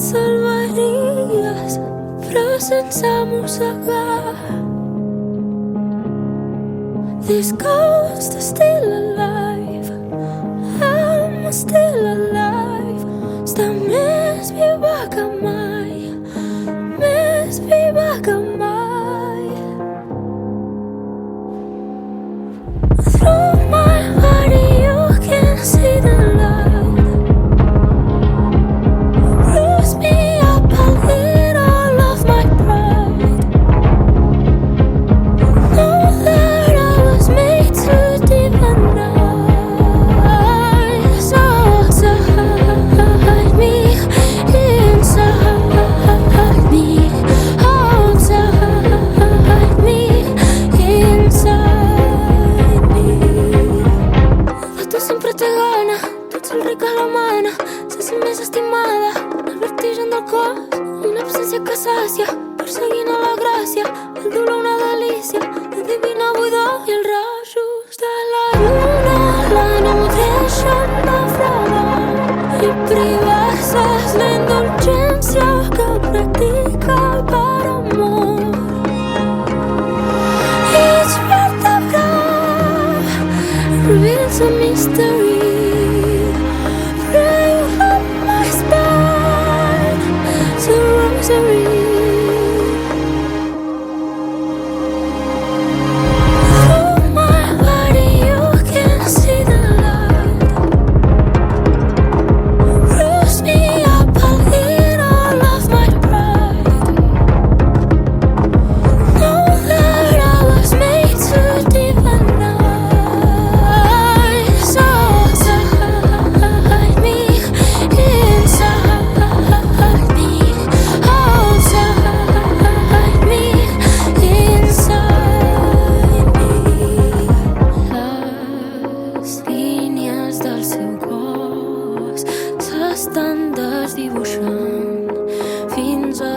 salvaries, però sense mossegar. This ghost is still alive, I'm still alive. Està més viva que mai, més viva que mai. Through my body you can see the light. Bruise me up a little of my pride. Know that I was made to deny. So outside me, inside me, outside me, inside me. Tú siempre te gana, tu ets el ric a la mana, se sent més estimada, el vertigen del cos, una absència que sàcia, perseguint a la gràcia, el dolor una delícia, la divina buidor i els rajos de la lluna la nodreixen de fredor i privar-se és la indulgència que practica per amor. Each vertebra reveals a mystery. Pray on my spine, it's a rosary. Through my body you can see the light. Bruise me up a little of my pride. Know that I was made to deny. So outside me, inside me, outside me, inside me. Les línies del seu cos s'estan desdibuixant fins a